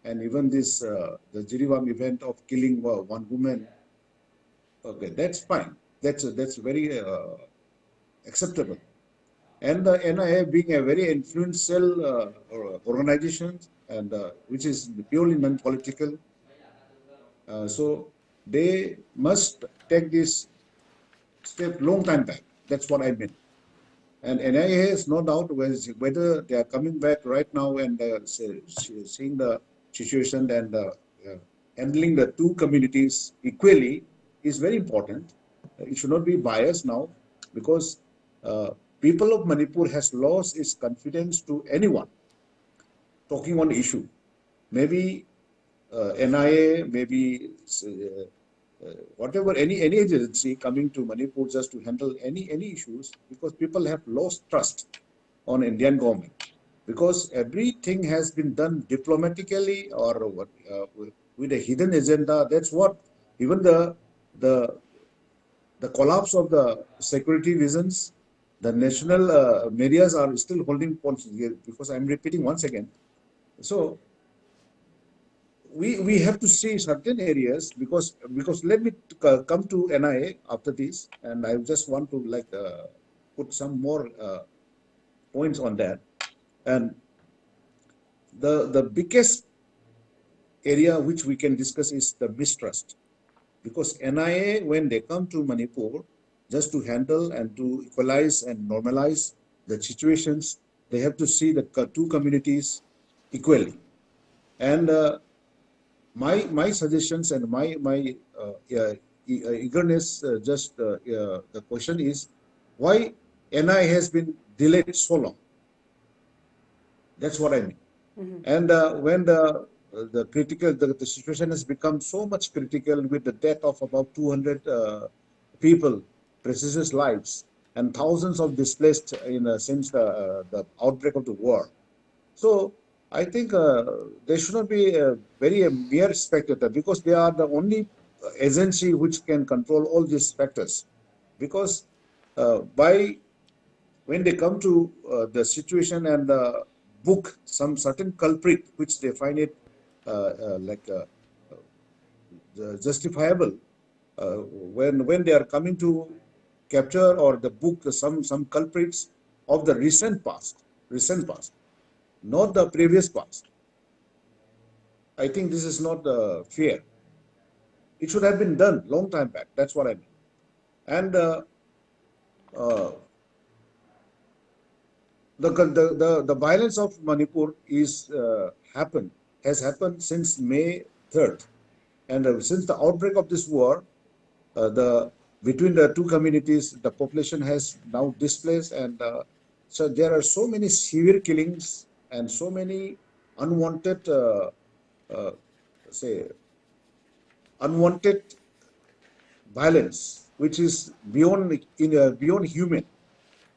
and even this the GOVT event of killing 1 woman. Okay, that's fine. That's very acceptable. And the NIA being a very influential organization, and which is purely non-political, so they must take this step long time back. That's what I mean. And NIA has no doubt whether they are coming back right now and seeing the situation and handling the 2 communities equally is very important. It should not be biased now, because people of Manipur has lost its confidence to anyone talking on issue. Maybe NIA, maybe whatever, any agency coming to Manipur just to handle any issues, because people have lost trust on Indian government, because everything has been done diplomatically or with a hidden agenda. That's what even the collapse of the security reasons, the national medias are still holding points here, because I'm repeating once again. So we have to see certain areas, because let me come to NIA after this, and I just want to put some more points on that. And the biggest area which we can discuss is the mistrust. Because NIA, when they come to Manipur, just to handle and to equalize and normalize the situations, they have to see the two communities equally. And my suggestions and my eagerness, the question is, why NIA has been delayed so long? That's what I mean. And when the situation has become so much critical with the death of about 200 people, precious lives, and thousands of displaced since the outbreak of the war. So I think they should not be a mere spectator, because they are the only agency which can control all these factors. Because when they come to the situation and book some certain culprit which they find it justifiable, when they are coming to capture or the book some culprits of the recent past, not the previous past. I think this is not fair. It should have been done long time back. That's what I mean. And the violence of Manipur has happened since May 3rd, and since the outbreak of this war, between the two communities, the population has now displaced, and so there are so many severe killings and so many unwanted, unwanted violence, which is beyond human,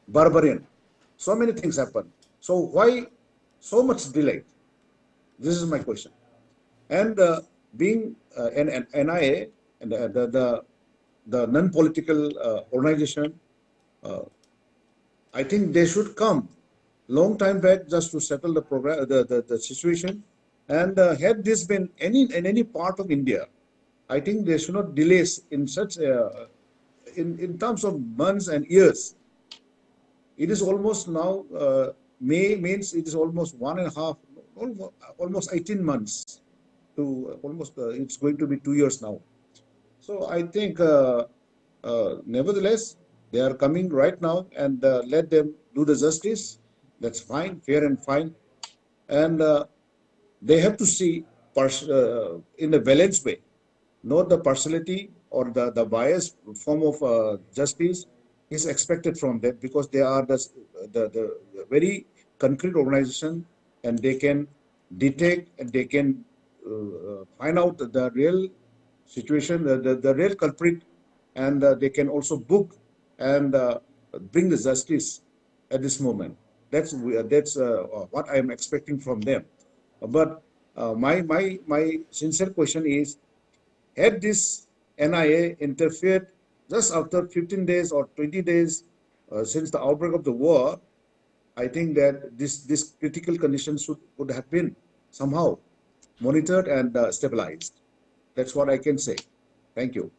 barbarian. So many things happen. So why so much delay? This is my question. And being an NIA and the non-political organization, I think they should come long time back just to settle the program, the situation. And had this been in any part of India, I think there should not delays in such in terms of months and years. It is almost now, May means it is almost 1.5, almost 18 months to almost, it's going to be 2 years now. So I think, nevertheless, they are coming right now, and let them do the justice. That's fine, fair and fine. And they have to see in a balanced way, not the partiality or the biased form of justice is expected from them, because they are the very concrete organization, and they can detect and they can find out the real situation, the real culprit, and they can also book and bring the justice at this moment. That's what I am expecting from them. But my sincere question is, had this NIA interfered just after 15 days or 20 days since the outbreak of the war, I think that this critical condition would have been somehow monitored and stabilized. That's what I can say. Thank you.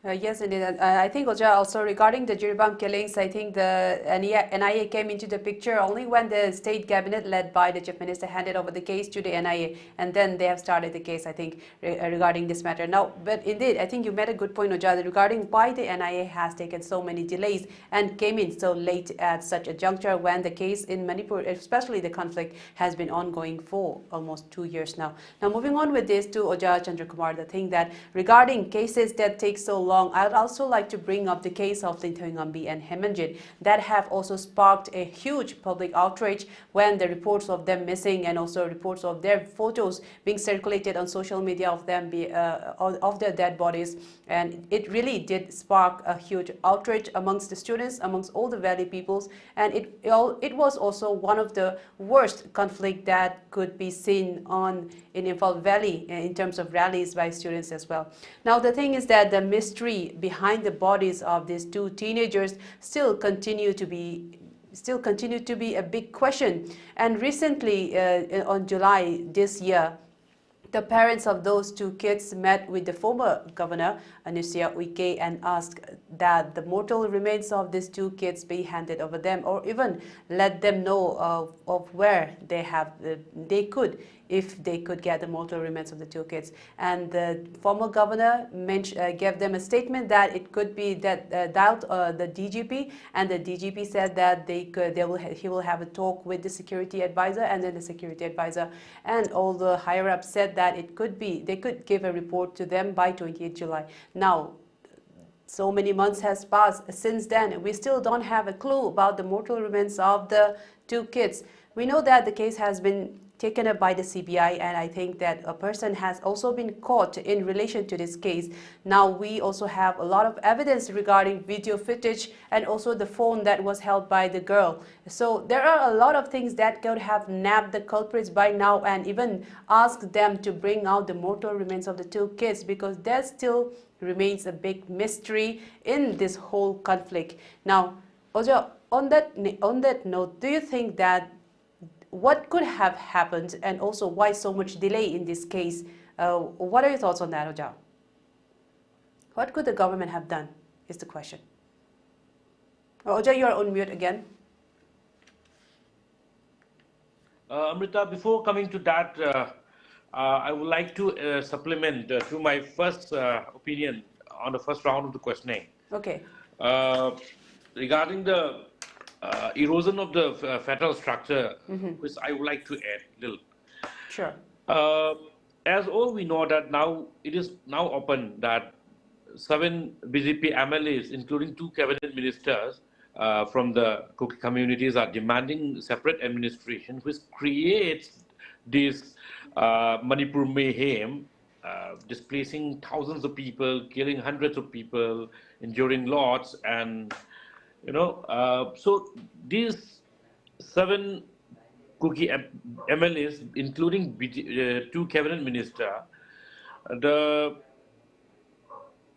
Yes, indeed. I think, Oja, also regarding the GOVT killings, I think the NIA came into the picture only when the state cabinet led by the chief minister handed over the case to the NIA, and then they have started the case, I think, regarding this matter. Now, but indeed, I think you made a good point, Oja, regarding why the NIA has taken so many delays and came in so late at such a juncture when the case in Manipur, especially the conflict, has been ongoing for almost 2 years now. Now, moving on with this to Oja Chandrakumar, the thing that regarding cases that take so long, I'd also like to bring up the case of NARENGBAM and HIJAM that have also sparked a huge public outrage when the reports of them missing and also reports of their photos being circulated on social media of them of their dead bodies, and it really did spark a huge outrage amongst the students, amongst all the valley peoples, and it was also one of the worst conflict that could be seen in Imphal Valley in terms of rallies by students as well. Now the thing is that the mystery behind the bodies of these two teenagers still continue to be a big question. And recently, on July this year, the parents of those two kids met with the former governor, Anusia Uike, and asked that the mortal remains of these two kids be handed over them, or even let them know of where they could if they could get the mortal remains of the two kids. And the former governor gave them a statement that it could be that doubt the DGP, and the DGP said that he will have a talk with the security advisor, and then the security advisor and all the higher ups said that it could be they could give a report to them by 28th July. Now, so many months has passed since then. We still don't have a clue about the mortal remains of the two kids. We know that the case has been taken up by the CBI, and I think that a person has also been caught in relation to this case. Now we also have a lot of evidence regarding video footage and also the phone that was held by the girl. So there are a lot of things that could have nabbed the culprits by now and even asked them to bring out the mortal remains of the two kids, because there still remains a big mystery in this whole conflict. Now, Ojo, on that note, do you think that what could have happened, and also why so much delay in this case? What are your thoughts on that, Oja? What could the government have done is the question. Oja, you're on mute again. Amrita, before coming to that, I would like to supplement to my first opinion on the first round of the questioning. Okay. Regarding the erosion of the federal structure, which I would like to add a little. Sure. As all we know that now it is now open that 7 BJP MLAs, including 2 cabinet ministers from the Kuki communities, are demanding separate administration, which creates this Manipur mayhem, displacing thousands of people, killing hundreds of people, injuring lots, and so these 7 Kuki MLAs, including 2 cabinet ministers, the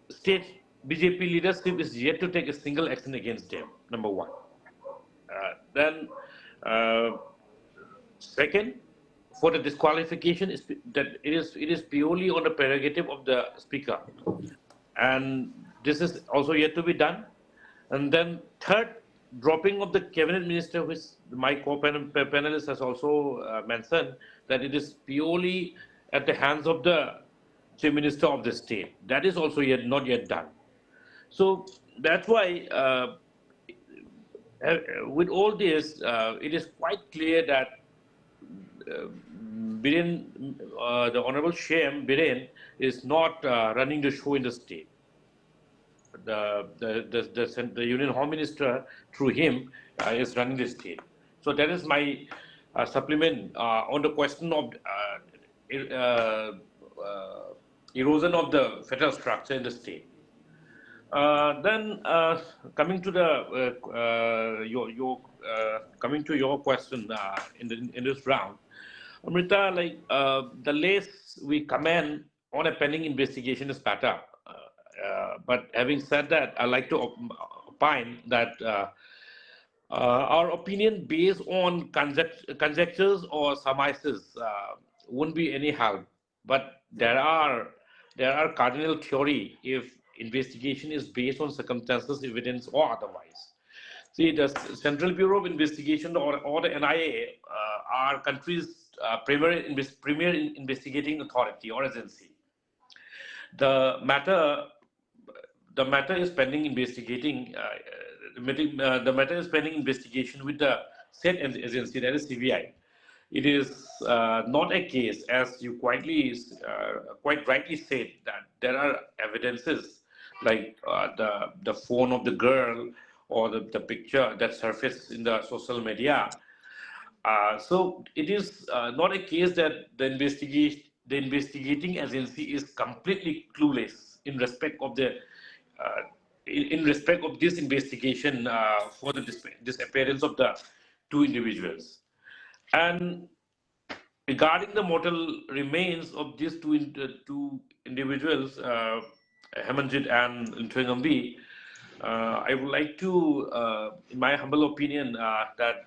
state BJP leadership is yet to take a single action against them, number one. Then, second, for the disqualification, that it is purely on the prerogative of the speaker, and this is also yet to be done. And then third, dropping of the cabinet minister, which my co-panelist has also mentioned, that it is purely at the hands of the chief minister of the state. That is also not yet done. So that's why with all this, it is quite clear that the Honorable Shyam Biren is not running the show in the state. The Union Home Minister, through him, is running the state. So that is my supplement on the question of erosion of the federal structure in the state. Then coming to your question in this round, Amrita, like the less we comment on a pending investigation is better. But having said that, I'd like to opine that our opinion based on conjectures or surmises won't be any help. But there are cardinal theory if investigation is based on circumstances, evidence, or otherwise. See, the Central Bureau of Investigation or the NIA are country's premier investigating authority or agency. The matter is pending investigating. The matter is pending investigation with the said agency, that is CBI. It is not a case, as you quite rightly said, that there are evidences like the phone of the girl or the picture that surfaced in the social media. So it is not a case that the investigating agency is completely clueless in respect of the this investigation for the disappearance of the 2 individuals. And regarding the mortal remains of these two individuals, Hemanjit and Ntwengambi, I would like to, in my humble opinion, that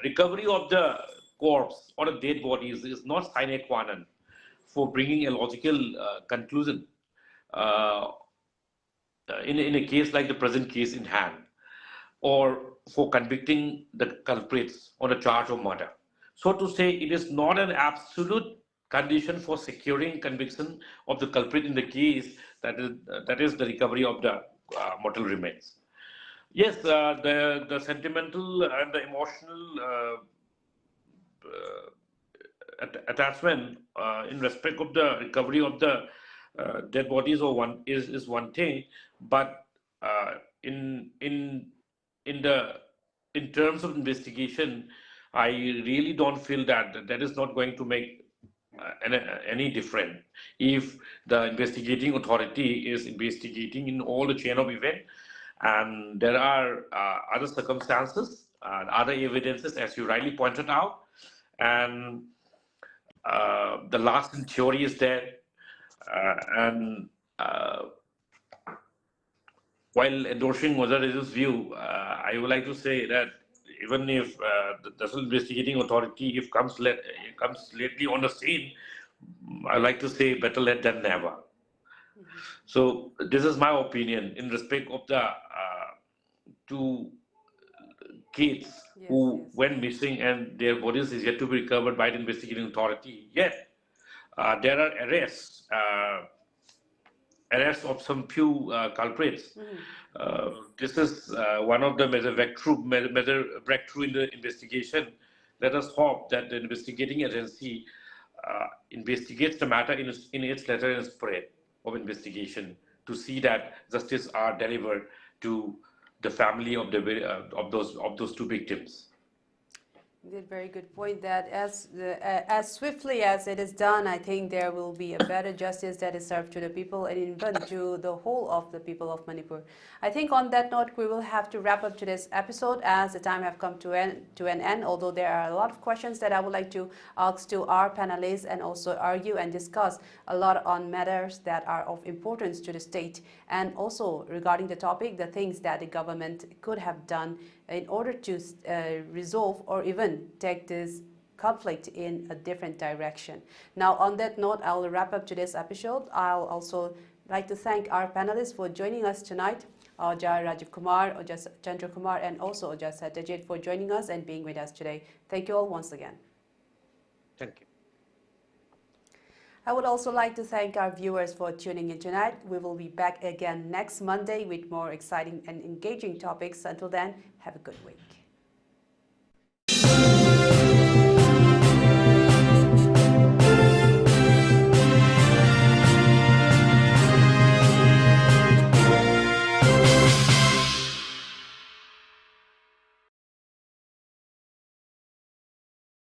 recovery of the corpse or the dead bodies is not sine qua non for bringing a logical conclusion in a case like the present case in hand, or for convicting the culprits on a charge of murder. so to say, it is not an absolute condition for securing conviction of the culprit in the case that is the recovery of the mortal remains. Yes, the sentimental and the emotional attachment in respect of the recovery of the dead bodies or one is one thing, but in terms of investigation, I really don't feel that is not going to make any difference if the investigating authority is investigating in all the chain of event, and there are other circumstances, other evidences, as you rightly pointed out, and the last in theory is there, and while endorsing Mother Teresa's view, I would like to say that even if the investigating authority if comes lately on the scene, I like to say better late than never. So this is my opinion in respect of the two kids who went missing and their bodies is yet to be recovered by the investigating authority. Yet there are arrests of some few culprits. This is one of the major breakthrough in the investigation. Let us hope that the investigating agency investigates the matter in its letter and spirit of investigation to see that justice are delivered to the family of those two victims. Very good point that as swiftly as it is done, I think there will be a better justice that is served to the people and even to the whole of the people of Manipur. I think on that note, we will have to wrap up today's episode as the time have come to an end, although there are a lot of questions that I would like to ask to our panelists and also argue and discuss a lot on matters that are of importance to the state, and also regarding the topic, the things that the government could have done in order to resolve or even take this conflict in a different direction. Now, on that note, I'll wrap up today's episode. I'll also like to thank our panelists for joining us tonight, Oja RAJIVKUMAR, Oja CHANDRAKUMAR, and also Oja SATYAJEET for joining us and being with us today. Thank you all once again. Thank you. I would also like to thank our viewers for tuning in tonight. We will be back again next Monday with more exciting and engaging topics. Until then, have a good week.